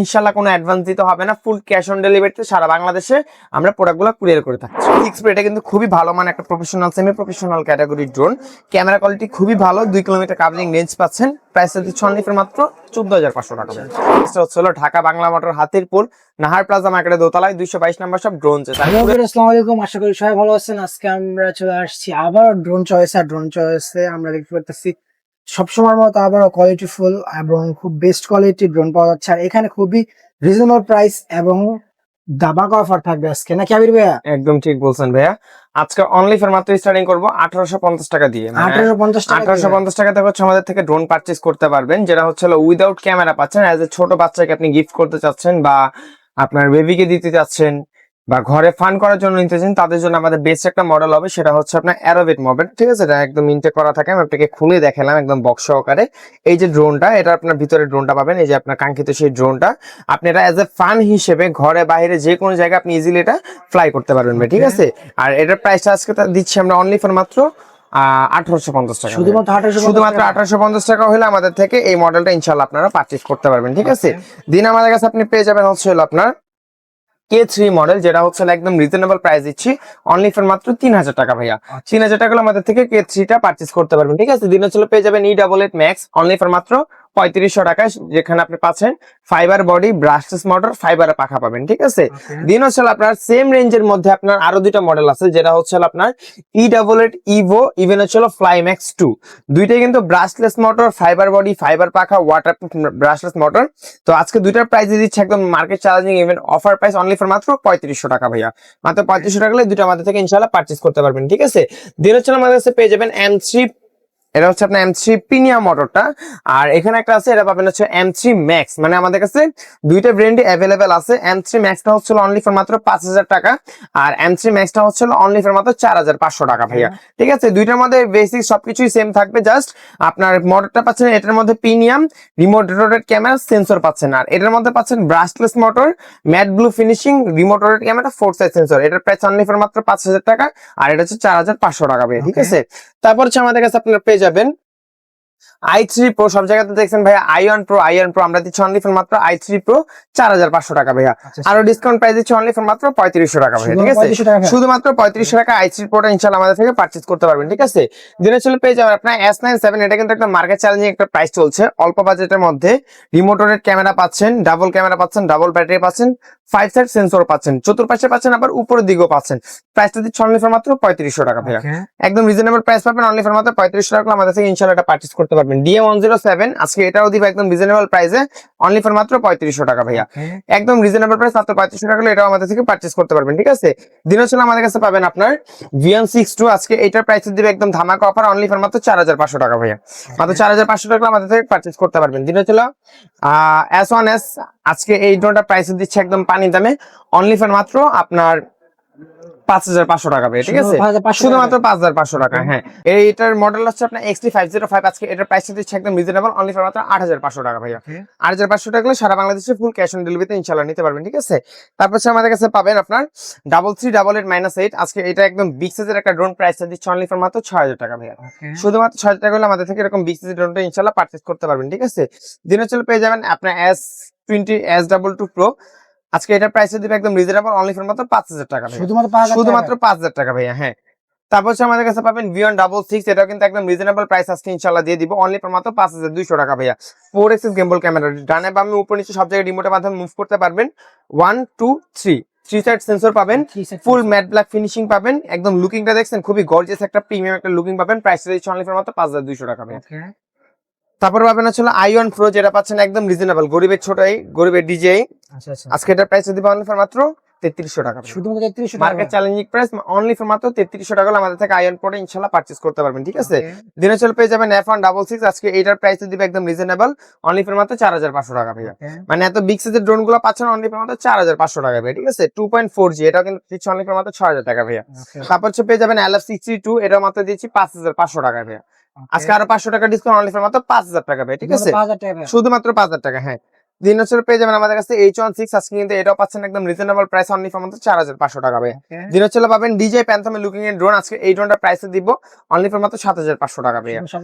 ইনশাআল্লাহ কোনো অ্যাডভান্স দিতে হবে না, ফুল ক্যাশ অন ডেলিভারিতে সারা বাংলাদেশে আমরা প্রোডাক্টগুলো কুরিয়ার করে থাকছি। এক্সপ্রে এটা কিন্তু খুবই ভালো মানে একটা প্রফেশনাল সেমি প্রফেশনাল ক্যাটাগরির ড্রোন, ক্যামেরা কোয়ালিটি খুবই ভালো, 2 কিলোমিটার কাভারিং রেঞ্জ পাচ্ছেন, প্রাইস দিচ্ছি অনলি ফর মাত্র 14,500 টাকা। এটা হচ্ছে ঢাকা বাংলা মোটর হাতিরপুল নাহার প্লাজা মার্কেটের দোতলায় 222 নম্বর সব ড্রোন। আসসালামু আলাইকুম, আশা করি সবাই ভালো আছেন। আজকে আমরা চলে আসছি আবার ড্রোন চয়েসে। আর ড্রোন চয়েসে আমরা দেখতে পাচ্ছি সবসময়ের মতো আবার কোয়ালিটি ফুল এবং খুব বেস্ট কোয়ালিটি ড্রোন পাওয়া যাচ্ছে। আর এখানে খুবই রিজনেবল প্রাইস এবং দাবাকা অফার থাকবে আজকে, নাকি আবির ভাইয়া? একদম ঠিক বলছেন ভাইয়া। আজকে অনলি ফর মাত্র স্টার্টিং করবো 1850 টাকা দিয়ে। 1850 টাকা থেকে হচ্ছে আমাদের থেকে ড্রোন পারচেজ করতে পারবেন, যেটা হচ্ছে উইদাউট ক্যামেরা পাচ্ছেন। অ্যাজ এ ছোট বাচ্চাকে আপনি গিফট করতে চাচ্ছেন বা আপনার বেবিকে দিতে চাচ্ছেন বা ঘরে ফান করার জন্য নিতে চান, তাদের জন্য আমাদের বেস্ট একটা মডেল হবে, সেটা হচ্ছে আপনার অ্যারোবিট মডেল। ঠিক আছে, এটা একদম ইনটেক করা থাকে, আমি আপনাকে খুলে দেখালাম একদম বক্স সহকারে। এই যে ড্রোনটা, এটা আপনার ভিতরে ড্রোনটা পাবেন, এই যে আপনার কাঙ্ক্ষিত সেই ড্রোনটা। আপনি এটা অ্যাজ এ ফান হিসেবে ঘরে বাইরে যে কোনো জায়গায় আপনি ইজিলি এটা ফ্লাই করতে পারবেন ভাই। ঠিক আছে, আর এটার প্রাইসটা আজকে দিচ্ছি আমরা অনলি ফর মাত্র 1850 টাকা। শুধুমাত্র 1850 টাকা হলে আমাদের থেকে এই মডেলটা ইনশাআল্লাহ আপনারা পারচেজ করতে পারবেন। ঠিক আছে, দিন আমাদের কাছে আপনি পেয়ে যাবেন হচ্ছে আপনার K3 মডেল, যেটা হচ্ছে একদম রিজনেবল প্রাইস দিচ্ছি অনলি ফর মাত্র 3000 টাকা ভাইয়া। 3000 টাকা আমাদের থেকে K3 টা পারচেজ করতে পারবেন। ঠিক আছে, দিন হচ্ছে পেয়ে যাবেন E88 ম্যাক্স অনলি ফর মাত্র 3500 টাকায়, যেখানে আপনি পাচ্ছেন ফাইবার বডি ব্রাশলেস মোটর, ফাইবারের পাখা পাবেন। ঠিক আছে, দিন হচ্ছে আপনার সেম রেঞ্জের মধ্যে আপনার আরো দুইটা মডেল আছে, যেটা হচ্ছে আপনার E88 ইভো ইভেন হচ্ছে ফ্লাই ম্যাক্স 2। দুইটাই কিন্তু brushless motor, fibre body, fibre পাখা, ওয়াটারপ্রুফ ব্রাশলেস মোটর। তো আজকে দুইটার প্রাইস দিচ্ছে একদম market challenging even offer price only for মাত্র 3500 টাকা ভাইয়া। মাত্র 3500 টাকা হলে দুটো আমাদের থেকে ইনশাআল্লাহ পারচেজ করতে পারবেন। ঠিক আছে, দিন হচ্ছে আমাদের কাছে পেয়ে যাবেন M3, এটা হচ্ছে আপনার M3 প্রিমিয়াম মোটরটা। আর এখানে একটা আছে, এটা পাবেন হচ্ছে M3 ম্যাক্স, মানে আমাদের কাছে দুইটা ব্র্যান্ডই অ্যাভেলেবেল আছে। M3 ম্যাক্সটা হচ্ছে অনলি ফর মাত্র 5000 টাকা, আর M3 ম্যাক্সটা হচ্ছে অনলি ফর মাত্র 4500 টাকা ভাইয়া। ঠিক আছে, দুইটার মধ্যে বেসিক সবকিছুই সেম থাকবে, জাস্ট আপনার মোটরটা পাচ্ছেন এটার মধ্যে premium remote rotate camera sensor পাচ্ছেন, আর এটার মধ্যে পাচ্ছেন brushless motor, matte blue finishing, remote rotate camera, 4 side sensor. এটার প্রাইস অনলি ফর মাত্র 5000 টাকা, আর এটা হচ্ছে 4500 টাকা ভাইয়া। ঠিক আছে, তারপর হচ্ছে আমাদের কাছে আপনারা পেয়ে যাবেন i3 Pro। সব জায়গাতে দেখছেন ভাইয়া i1 Pro, আমরা দিচ্ছি অনলি ফর মাত্র i3 Pro 4500 টাকা ভাইয়া। আরো ডিসকাউন্ট প্রাইস দিচ্ছি অনলি ফর মাত্র 3500 টাকা ভাইয়া। ঠিক আছে, শুধুমাত্র 3500 টাকা i3 Proটা ইনশাআল্লাহ আমাদের থেকে পারচেজ করতে পারবেন। ঠিক আছে, দিনে চলে পেয়ে যাবেন আপনার S97, এটা কিন্তু একটা মার্কেট চ্যালেঞ্জিং একটা প্রাইস চলছে, অল্প বাজেটের মধ্যে রিমোট রোটেট ক্যামেরা পাচ্ছেন, ডাবল ক্যামেরা পাচ্ছেন, ডাবল ব্যাটারি পাচ্ছেন, 5 সাইড সেন্সর পাচ্ছেন, চতুর্পাশে পাচ্ছেন, আবার উপরের দিকেও পাচ্ছেন। প্রাইসটা দিচ্ছি অনলি ফর মাত্র 3500 টাকা ভাইয়া। একদম রিজনেবল প্রাইস পাবেন, অনলি ফর মাত্র 3500 টাকা আমাদের থেকে ইনশাআল্লাহ এটা পারচেজ করতে পারবেন। DM107 আজকে এটাও দিব একদম রিজনেবল প্রাইসে অনলি ফর মাত্র 3500 টাকা ভাইয়া। একদম রিজনেবল প্রাইস, মাত্র 3500 টাকা হলে এটাও আমাদের থেকে পারচেজ করতে পারবেন। ঠিক আছে, দিন হচ্ছে আমাদের কাছে পাবেন আপনার VN62, আজকে এটার প্রাইস দিবে একদম ধামাকা অফার অনলি ফর মাত্র 4500 টাকা ভাইয়া। মাত্র 4500 টাকা আমাদের থেকে পারচেজ করতে পারবেন। দিন হচ্ছে S1S, আজকে এই ড্রোনটা প্রাইস দিচ্ছে একদম পানি দামে অনলি ফর মাত্র আপনার 5500 টাকা ভাই। ঠিক আছে, শুধুমাত্র 5500 টাকা। হ্যাঁ, এইটার মডেল হচ্ছে আপনার XT505, আজকে এটার প্রাইস দিচ্ছে একদম রিজনেবল অনলি ফর মাত্র 8500 টাকা ভাইয়া। 8500 টাকা হলে সারা বাংলাদেশে ফুল ক্যাশ অন ডেলিভারিতে ইনশাআল্লাহ নিতে পারবেন। ঠিক আছে, তারপর আমাদের কাছে পাবেন আপনার 3388-8, আজকে এটা একদম বিগ সাইজের একটা ড্রোন, প্রাইস দিচ্ছে অনলি ফর মাত্র 6000 টাকা ভাইয়া। শুধুমাত্র 6000 টাকা হলে আমাদের থেকে এরকম বিগ সাইজের ড্রোনটা ইনশাআল্লাহ পারচেজ করতে পারবেন। ঠিক আছে, দিনে চলে পেয়ে যাবেন আপনার S20 S22 Pro, আজকে এটার প্রাইস দিবে একদম রিজনেবল অনলি ফর মাত্র 5000 টাকা ভাই, শুধুমাত্র 5000 টাকা ভাইয়া। হ্যাঁ, তারপর আমাদের কাছে পাবেন V166, এটাও কিন্তু একদম রিজনেবল প্রাইস আজকে ইনশাআল্লাহ দিয়ে দিব অনলি ফর মাত্র 5200 টাকা ভাইয়া। 4 এক্সিস গিম্বল ক্যামেরা, ডানে বামে উপর নিচে সব জায়গায় রিমোটের মাধ্যমে মুভ করতে পারবেন। 1 2 3 3 সাইড সেন্সর পাবেন, ফুল ম্যাট ব্ল্যাক ফিনিশিং পাবেন, একদম লুকিংটা দেখছেন খুবই গর্জিয়াস একটা প্রিমিয়াম একটা লুকিং পাবেন, প্রাইস দিচ্ছে অনলি ফর মাত্র 5200 টাকা ভাইয়া। তারপর পাবেন হচ্ছে i1 Pro, যেটা পাচ্ছেন একদম রিজনেবল, গরিবের ছোটাই গরিবের ডিজেআই। আজকে এটার প্রাইস দিব অনলি ফর মাত্র 3300 টাকা, শুধুমাত্র 3300 টাকা market challenging price only for মাত্র 3300 টাকা হলে আমাদের থেকে i1 Pro ইনশাআল্লাহ পারচেজ করতে পারবেন। ঠিক আছে, দিনে চলে পেয়ে যাবেন F166, আজকে এটার প্রাইস দিবে একদম রিজনেবল অনলি ফর মাত্র 4500 টাকা ভাইয়া। মানে এত বিগ সাইজের ড্রোন গুলো পাচ্ছেন অনলি ফর মাত্র 4500 টাকা ভাইয়া। ঠিক আছে, 2.4G, এটাও কিন্তু দিচ্ছি অনলি ফর মাত্র 6000 টাকা ভাইয়া। তারপর হচ্ছে পেয়ে যাবেন LF62, এটাও মাত্র দিচ্ছি 5500 টাকা ভাইয়া। আজকে আরো 500 টাকা ডিসকাউন্ট অনলি ফর মাত্র 5000 টাকা ভাই। ঠিক আছে, শুধুমাত্র 5000 টাকা। হ্যাঁ, দিন হচ্ছে পেয়ে যাবেন আমাদের কাছে H16 আজকে কিন্তু এটাও পাচ্ছেন একদম রিজনেবল প্রাইস অনলি ফর মাত্র 4500 টাকা ভাই। দিন হচ্ছে পাবেন ডিজে প্যান্থমে লুকিং এর ড্রোন আজকে এই ড্রোনটা প্রাইসে দিব অনলি ফর মাত্র 7500 টাকা ভাই।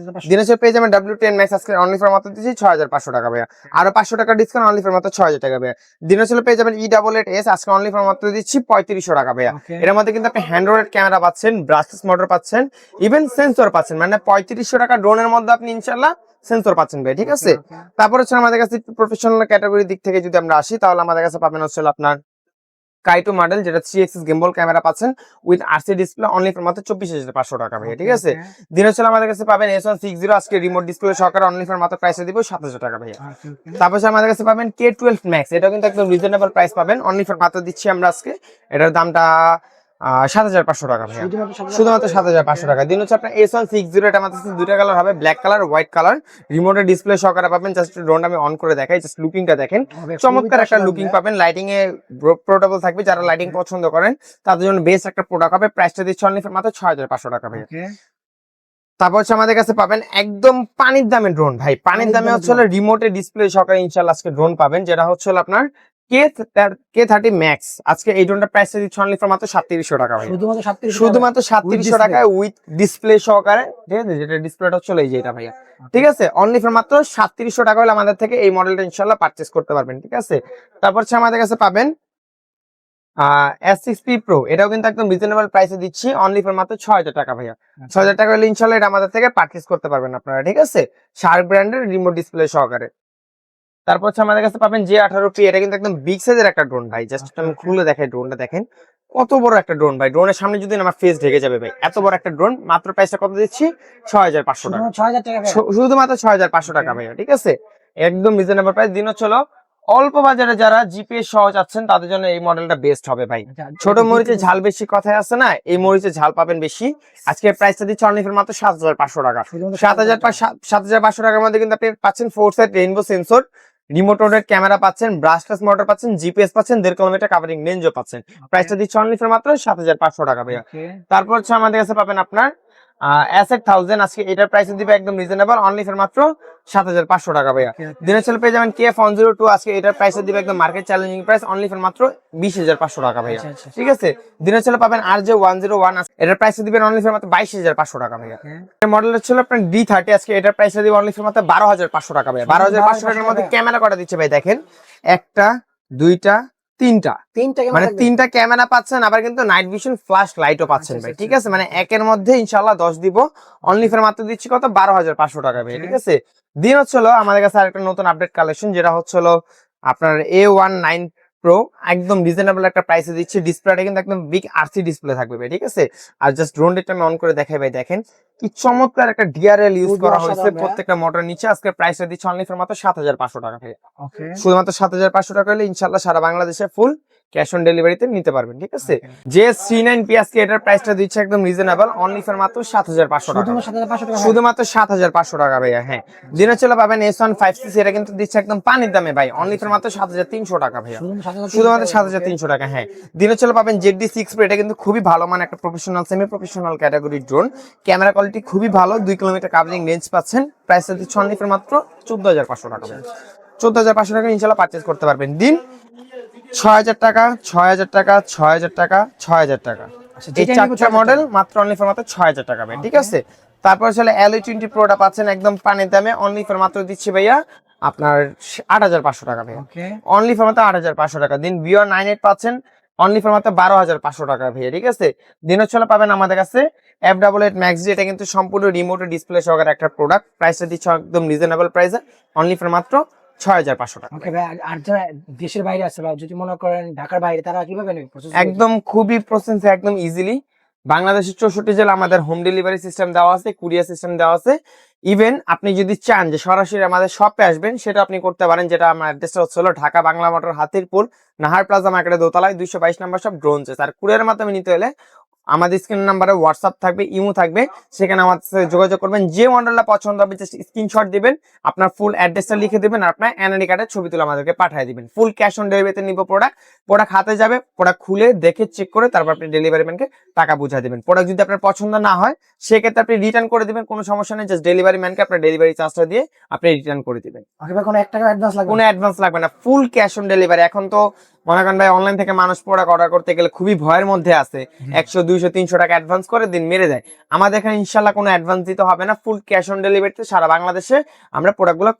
দিন হচ্ছে পেয়ে যাবেন W10 Max আজকে অনলি ফর মাত্র দিচ্ছি 6500 টাকা ভাই। আরো 500 টাকা ডিসকাউন্ট অনলি ফর মাত্র 6000 টাকা ভাই। দিন হচ্ছে পেয়ে যাবেন E88S আজকে অনলি ফর মাত্র দিচ্ছি 3500 টাকা ভাই। এর মধ্যে কিন্তু আপনি হ্যান্ড রোটেড ক্যামেরা পাচ্ছেন, ব্রাশলেস মোটর পাচ্ছেন, ইভেন সেন্সর পাচ্ছেন, মানে 3500 টাকা ড্রোনের মধ্যে আপনি ইনশাআল্লাহ সেন্সর পাচ্ছেন ভাই, ঠিক আছে। তারপর হচ্ছে আমাদের কাছে প্রফেশনাল ক্যাটাগরি দিক থেকে যদি আমরা আসি তাহলে আমাদের কাছে পাবেন হচ্ছে আপনার কাইটো মডেল, যেটা 3 এক্সিস গিম্বল ক্যামেরা পাচ্ছেন with RC display only for মাত্র 24500 টাকা ভাই, ঠিক আছে। দিন হচ্ছে আমাদের কাছে পাবেন S160 আজকে রিমোট ডিসপ্লে সহকারে অনলি ফর মাত্র প্রাইসে দিব 7000 টাকা ভাই। তারপর আমাদের কাছে পাবেন K12 Max, এটাও কিন্তু একদম রিজনেবল প্রাইস পাবেন অনলি ফর মাত্র দিচ্ছি আমরা আজকে এটার দামটা 7500 টাকা ভাই, শুধুমাত্র 7500 টাকা। দিন হচ্ছে আপনার S160, এটা আমাদের কাছে দুইটা কালার হবে, ব্ল্যাক কালার, হোয়াইট কালার, রিমোটের ডিসপ্লে সহকারে পাবেন। জাস্ট ড্রোনটা আমি অন করে দেখাই, জাস্ট লুকিংটা দেখেন, চমৎকার একটা লুকিং পাবেন, লাইটিং এ পোর্টেবল থাকবে, যারা লাইটিং পছন্দ করেন তাদের জন্য বেস্ট একটা প্রোডাক্ট হবে। প্রাইসটা দিচ্ছি অনলি ফর মাত্র 6500 টাকা ভাই। তারপর হচ্ছে আমাদের কাছে পাবেন একদম পানির দামে ড্রোন ভাই, পানির দামে হচ্ছে রিমোটের ডিসপ্লে সহকারে ইনশাআল্লাহ আজকে ড্রোন পাবেন, যেটা হচ্ছে আপনার K30 Max আজকে এই ড্রোনটা প্রাইস দিচ্ছি অনলি ফর মাত্র 3700 টাকা ভাই, শুধুমাত্র 3700 টাকায় উইথ ডিসপ্লে সহকারে, ঠিক আছে, যেটা ডিসপ্লেটা চলে যায় এটা ভাইয়া, ঠিক আছে। অনলি ফর মাত্র 3700 টাকা হলে আমাদের থেকে এই মডেলটা ইনশাআল্লাহ পারচেজ করতে পারবেন, ঠিক আছে। তারপর হচ্ছে আমাদের কাছে পাবেন S6P Pro, এটাও কিন্তু একদম রিজনেবল প্রাইসে দিচ্ছি অনলি ফর মাত্র 6000 টাকা ভাইয়া। 6000 টাকা হলে ইনশাআল্লাহ এটা আমাদের থেকে পারচেজ করতে পারবেন আপনারা, ঠিক আছে, শার্ক ব্র্যান্ডের রিমোট ডিসপ্লে সহকারে। তারপর হচ্ছে আমাদের কাছে পাবেন J18P, এটা কিন্তু একদম বিগ সাইজের একটা ড্রোন ভাই, জাস্ট আমি খুলে দেখাই, ড্রোনটা দেখেন কত বড় একটা ড্রোন ভাই, ড্রোনের সামনে যদি আমার ফেস ঢেকে যাবে ভাই, এত বড় একটা ড্রোন। মাত্র প্রাইসটা কত দিচ্ছি 6500 টাকা, শুধুমাত্র 6500 টাকা ভাইয়া, ঠিক আছে, একদম রিজনেবল প্রাইস। দিন হচ্ছে অল্প বাজারে যারা জিপিএস সহ যাচ্ছেন তাদের জন্য এই মডেলটা বেস্ট হবে ভাই। ছোট মরিচে ঝাল বেশি কথায় আছে না, এই মরিচে ঝাল পাবেন বেশি। আজকে প্রাইসটা দিচ্ছি অনলি ফর মাত্র 7500 টাকা। 7500 টাকার মধ্যে কিন্তু আপনি পাচ্ছেন 4 side rainbow sensor, remote রোটেড camera পাচ্ছেন, ব্রাশলেস মোটর পাচ্ছেন, জিপিএস পাচ্ছেন, 1.5 কিলোমিটার কাভারিং রেঞ্জও পাচ্ছেন। প্রাইসটা দিচ্ছি অনলি ফর মাত্র 7500 টাকা ভাইয়া। তারপর হচ্ছে আমাদের কাছে পাবেন আপনার S1000, আজকে এটার প্রাইস দিবে একদম রিজনেবল অনলি ফর মাত্র 7500 টাকা ভাইয়া। দিনের ছেলে পেয়ে যাবেন KF102, আজকে এটার প্রাইস দিবে একদম market challenging price only for মাত্র 20500 টাকা ভাইয়া, ঠিক আছে। দিনের ছেলে পাবেন RJ101, এটার প্রাইস দিবেন অনলি ফর মাত্র 22500 টাকা ভাইয়া। এই মডেলটা ছিল আপনার D30, আজকে এটার প্রাইস দিবে অনলি ফর মাত্র 12500 টাকা ভাইয়া। 12500 টাকার মধ্যে ক্যামেরা কটা দিচ্ছে ভাই দেখেন, একটা, দুইটা, তিনটা, মানে তিনটা ক্যামেরা পাচ্ছেন, আবার কিন্তু নাইট ভিশন ফ্ল্যাশ লাইটও পাচ্ছেন ভাই, ঠিক আছে। মানে একের মধ্যে ইনশাআল্লাহ 10 দিব অনলি ফর মাত্র দিচ্ছি কত 12500 টাকা ভাই, ঠিক আছে। দিন হচ্ছে আমাদের কাছে আরেকটা নতুন আপডেট কালেকশন, যেটা হচ্ছে আপনার A19 Pro, একদম রিজনেবল একটা প্রাইসে দিচ্ছি। ডিসপ্লেটা কিন্তু একদম বিগ আরসি ডিসপ্লে থাকবে ভাই, ঠিক আছে। আর জাস্ট ড্রোন ডেটটা আমি অন করে দেখাই ভাই, দেখেন কি চমৎকার একটা ডিআরএল ইউজ করা হয়েছে প্রত্যেকটা মোটর নিচে। আজকে প্রাইসটা দিচ্ছি অনলি ফর মাত্র 7500 টাকা ভাই, শুধুমাত্র 7500 টাকা হলে ইনশাআল্লাহ সারা বাংলাদেশে ফুল ক্যাশ অন ডেলিভারিতে নিতে পারবেন, ঠিক আছে। যে C9P আজকে এটার প্রাইসটা দিচ্ছে একদম রিজনেবল অনলি ফর মাত্র 7500 টাকা, শুধুমাত্র 7500 টাকা ভাইয়া। হ্যাঁ, দিনের চলে পাবেন S156, এটা কিন্তু দিচ্ছে একদম পানির দামে ভাই অনলি ফর মাত্র 7300 টাকা ভাইয়া, শুধুমাত্র 7300 টাকা। হ্যাঁ, দিনের চলে পাবেন ZD6 Pro, এটা কিন্তু খুবই ভালো মানে একটা professional semi professional category drone, camera quality খুবই ভালো, 2 কিলোমিটার কাভারিং রেঞ্জ পাচ্ছেন। প্রাইসটা দিচ্ছে অনলি ফর মাত্র 14500 টাকা, 14500 টাকা ইনশাআল্লাহ পারচেজ করতে পারবেন। দিন 6000 টাকা, 6000 টাকা, 6000 টাকা, 6000 টাকা, এই চারটা মডেল মাত্র অনলি ফর মাত্র 6000 টাকা ভাই, ঠিক আছে। তারপর আসলে LE20 Proটা পাচ্ছেন একদম পানির দামে অনলি ফর মাত্র দিচ্ছি ভাইয়া আপনার 8500 টাকা ভাইয়া, অনলি ফর মাত্র 8500 টাকা। দিন VR98 পাচ্ছেন অনলি ফর মাত্র 12500 টাকা ভাইয়া, ঠিক আছে। দিন হচ্ছে পাবেন আমাদের কাছে F88 Max, এটা কিন্তু সম্পূর্ণ রিমোট ডিসপ্লে সহকারে একটা প্রোডাক্ট। প্রাইসটা দিচ্ছে একদম রিজনেবল প্রাইসে অনলি ফর মাত্র 6500 টাকা। আর যারা দেশের বাইরে আছে বা যদি মনে করেন ঢাকার বাইরে, তারা কিভাবে নেবে? একদম খুবই প্রসেস, একদম ইজিলি। বাংলাদেশের 64 জেলা আমাদের হোম ডেলিভারি সিস্টেম দেওয়া আছে, কুরিয়ার সিস্টেম দেওয়া আছে। ইভেন আপনি যদি চান যে সরাসরি আমাদের শপে আসবেন, সেটা আপনি করতে পারেন, যেটা আমার অ্যাড্রেসটা হচ্ছে ঢাকা বাংলা মোটর হাতিরপুল নাহার প্লাজা মার্কেটের দোতলায় 222 নম্বর শপ ড্রোন চেস। আর কুরিয়ারের মাধ্যমে নিতে হলে আমাদের স্ক্রিন নাম্বারে হোয়াটসঅ্যাপ থাকবে, ইমো থাকবে, সেখানে আমাদের সাথে যোগাযোগ করবেন। যে মডেলটা পছন্দ হবে জাস্ট স্ক্রিনশট দিবেন, আপনার ফুল অ্যাড্রেসটা লিখে দিবেন, আর আপনার এনআইডি কার্ডের ছবি তুলে আমাদেরকে পাঠিয়ে দিবেন। ফুল ক্যাশ অন ডেলিভারিতে নিব প্রোডাক্ট। প্রোডাক্ট হাতে যাবে, প্রোডাক্ট খুলে দেখে চেক করে তারপর আপনি ডেলিভারি ম্যানকে টাকা বুঝিয়ে দিবেন। প্রোডাক্ট যদি আপনার পছন্দ না হয় সেক্ষেত্রে আপনি রিটার্ন করে দিবেন, কোনো সমস্যা নেই। জাস্ট ডেলিভারি ম্যানকে আপনার ডেলিভারি চার্জটা দিয়ে আপনি রিটার্ন করে দিবেন। ওকে ভাই, কোনো 1 টাকা অ্যাডভান্স লাগবে কোনো না? অ্যাডভান্স লাগবে না, ফুল ক্যাশ অন ডেলিভারি। এখন তো মনে করেন ভাই অনলাইন থেকে মানুষ প্রোডাক্ট অর্ডার করতে গেলে খুবই ভয়ের মধ্যে আছে, 100 200 300 টাকা অ্যাডভান্স করে দিন মেরে যায়। আমাদের এখানে ইনশাল্লাহ কোনো অ্যাডভান্স দিতে হবে না, ফুল ক্যাশ অন ডেলিভারিতে সারা বাংলাদেশে আমরা প্রোডাক্টগুলো